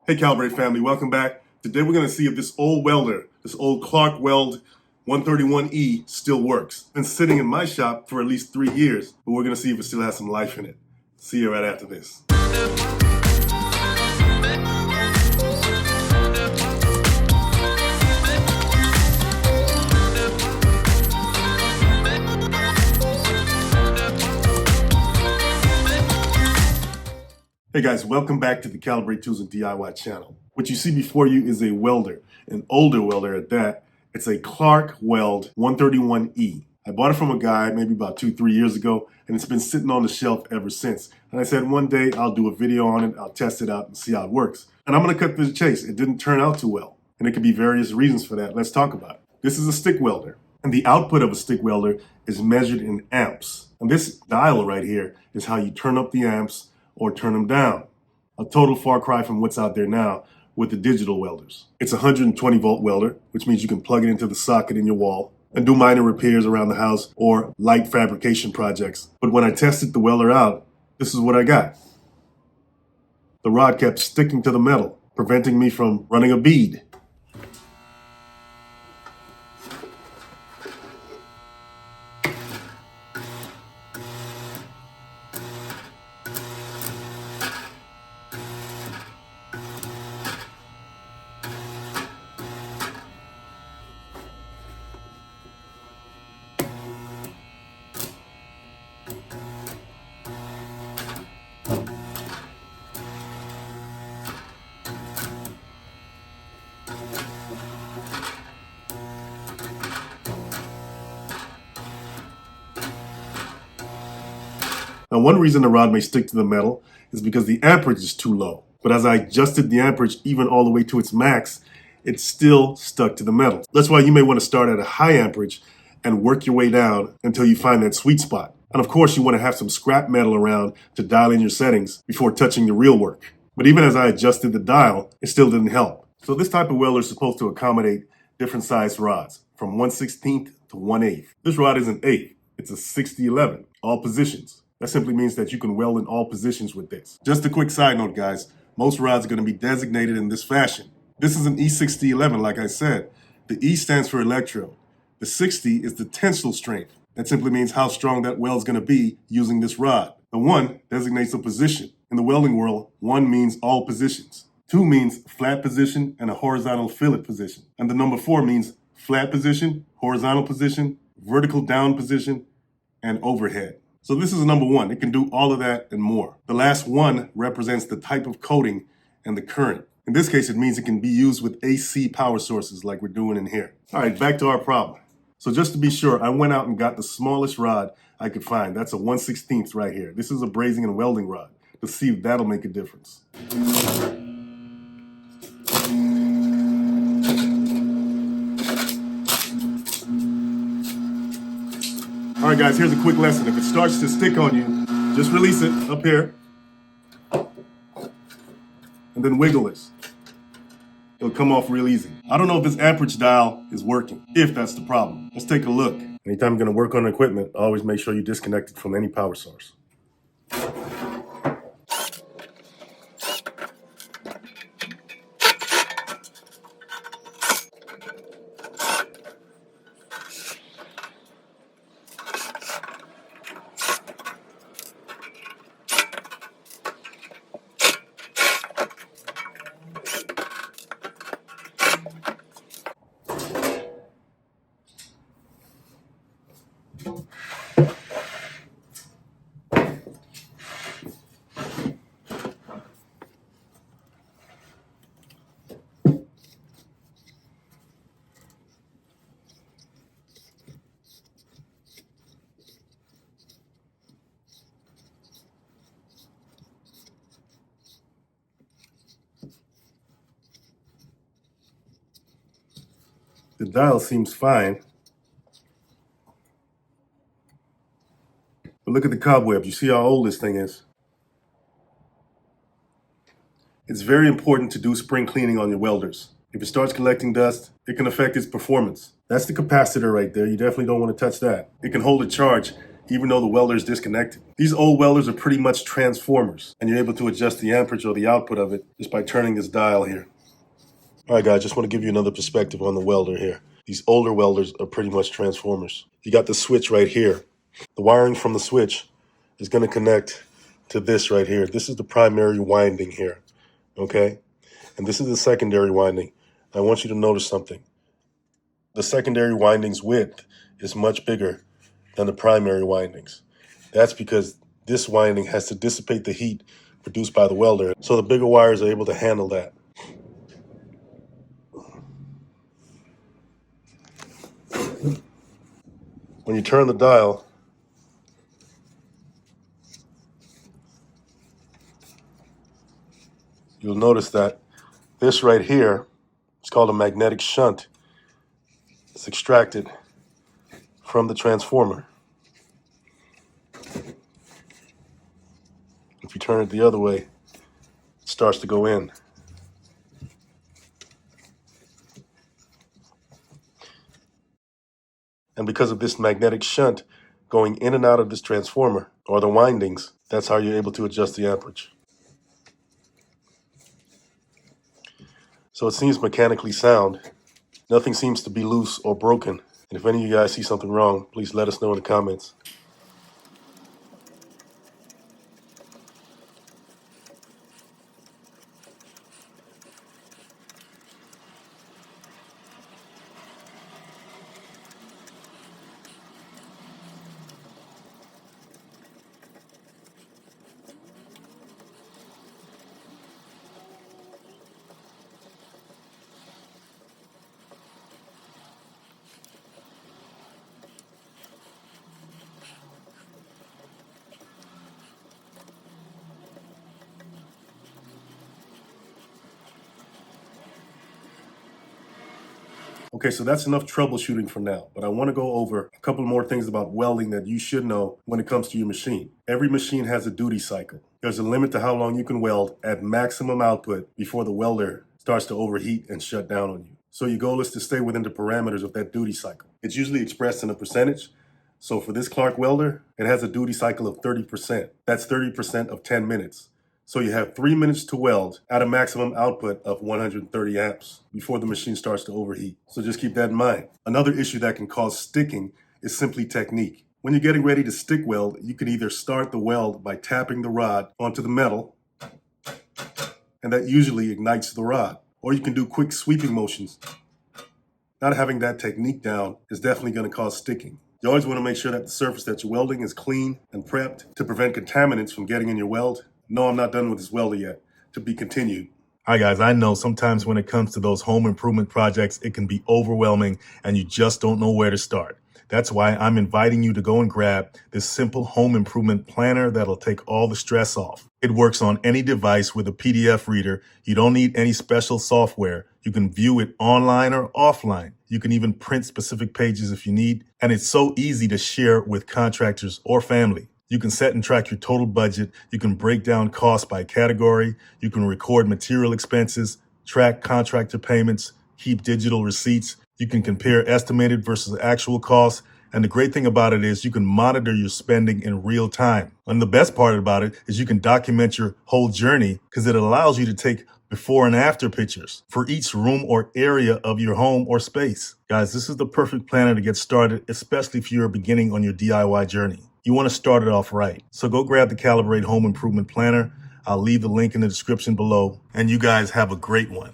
Hey Calibrate family, welcome back. Today we're going to see if this old welder, this old Clarke Weld 131E still works. It's been sitting in my shop for at least 3 years, but we're going to see if it still has some life in it. See you right after this. Hey guys, welcome back to the Calibrate Tools and DIY channel. What you see before you is a welder, an older welder at that. It's a Clarke Weld 131E. I bought it from a guy maybe about 2-3 years ago, and it's been sitting on the shelf ever since. And I said one day I'll do a video on it, I'll test it out and see how it works. And I'm gonna cut to the chase. It didn't turn out too well, and it could be various reasons for that. Let's talk about it. This is a stick welder, and the output of a stick welder is measured in amps. And this dial right here is how you turn up the amps or turn them down. A total far cry from what's out there now with the digital welders. It's a 120 volt welder, which means you can plug it into the socket in your wall and do minor repairs around the house or light fabrication projects. But when I tested the welder out, this is what I got. The rod kept sticking to the metal, preventing me from running a bead. Now, one reason the rod may stick to the metal is because the amperage is too low. But as I adjusted the amperage even all the way to its max, it still stuck to the metal. That's why you may want to start at a high amperage and work your way down until you find that sweet spot. And of course, you want to have some scrap metal around to dial in your settings before touching the real work. But even as I adjusted the dial, it still didn't help. So this type of welder is supposed to accommodate different sized rods, from 1/16 to 1/8. This rod is an 8. It's a 60/11, all positions. That simply means that you can weld in all positions with this. Just a quick side note, guys. Most rods are going to be designated in this fashion. This is an E6011, like I said. The E stands for electrode. The 60 is the tensile strength. That simply means how strong that weld's going to be using this rod. The 1 designates a position. In the welding world, 1 means all positions. 2 means flat position and a horizontal fillet position. And the number 4 means flat position, horizontal position, vertical down position, and overhead. So this is number 1. It can do all of that and more. The last 1 represents the type of coating and the current. In this case, it means it can be used with AC power sources like we're doing in here. All right, back to our problem. So just to be sure, I went out and got the smallest rod I could find. That's a 1/16 right here. This is a brazing and welding rod. Let's see if that'll make a difference. All right, guys, here's a quick lesson. If it starts to stick on you, just release it up here and then wiggle this. It'll come off real easy. I don't know if this amperage dial is working, if that's the problem. Let's take a look. Anytime you're gonna work on equipment, always make sure you disconnect it from any power source. The dial seems fine. But look at the cobwebs. You see how old this thing is? It's very important to do spring cleaning on your welders. If it starts collecting dust, it can affect its performance. That's the capacitor right there. You definitely don't want to touch that. It can hold a charge even though the welder is disconnected. These old welders are pretty much transformers, and you're able to adjust the amperage or the output of it just by turning this dial here. All right, guys, just want to give you another perspective on the welder here. These older welders are pretty much transformers. You got the switch right here. The wiring from the switch is going to connect to this right here. This is the primary winding here, okay? And this is the secondary winding. I want you to notice something. The secondary winding's width is much bigger than the primary windings. That's because this winding has to dissipate the heat produced by the welder, so the bigger wires are able to handle that. When you turn the dial, you'll notice that this right here is called a magnetic shunt. It's extracted from the transformer. If you turn it the other way, it starts to go in. And because of this magnetic shunt going in and out of this transformer, or the windings, that's how you're able to adjust the amperage. So it seems mechanically sound. Nothing seems to be loose or broken. And if any of you guys see something wrong, please let us know in the comments. Okay, so that's enough troubleshooting for now, but I want to go over a couple more things about welding that you should know when it comes to your machine. Every machine has a duty cycle. There's a limit to how long you can weld at maximum output before the welder starts to overheat and shut down on you. So your goal is to stay within the parameters of that duty cycle. It's usually expressed in a percentage. So for this Clarke welder, it has a duty cycle of 30%. That's 30% of 10 minutes. So you have 3 minutes to weld at a maximum output of 130 amps before the machine starts to overheat. So just keep that in mind. Another issue that can cause sticking is simply technique. When you're getting ready to stick weld, you can either start the weld by tapping the rod onto the metal, and that usually ignites the rod. Or you can do quick sweeping motions. Not having that technique down is definitely going to cause sticking. You always want to make sure that the surface that you're welding is clean and prepped to prevent contaminants from getting in your weld. No, I'm not done with this welder yet. To be continued. Hi guys, I know sometimes when it comes to those home improvement projects, it can be overwhelming and you just don't know where to start. That's why I'm inviting you to go and grab this simple home improvement planner that'll take all the stress off. It works on any device with a PDF reader. You don't need any special software. You can view it online or offline. You can even print specific pages if you need. And it's so easy to share with contractors or family. You can set and track your total budget. You can break down costs by category. You can record material expenses, track contractor payments, keep digital receipts. You can compare estimated versus actual costs. And the great thing about it is you can monitor your spending in real time. And the best part about it is you can document your whole journey because it allows you to take before and after pictures for each room or area of your home or space. Guys, this is the perfect planner to get started, especially if you're beginning on your DIY journey. You want to start it off right. So go grab the Calibrate Home Improvement Planner. I'll leave the link in the description below. And you guys have a great one.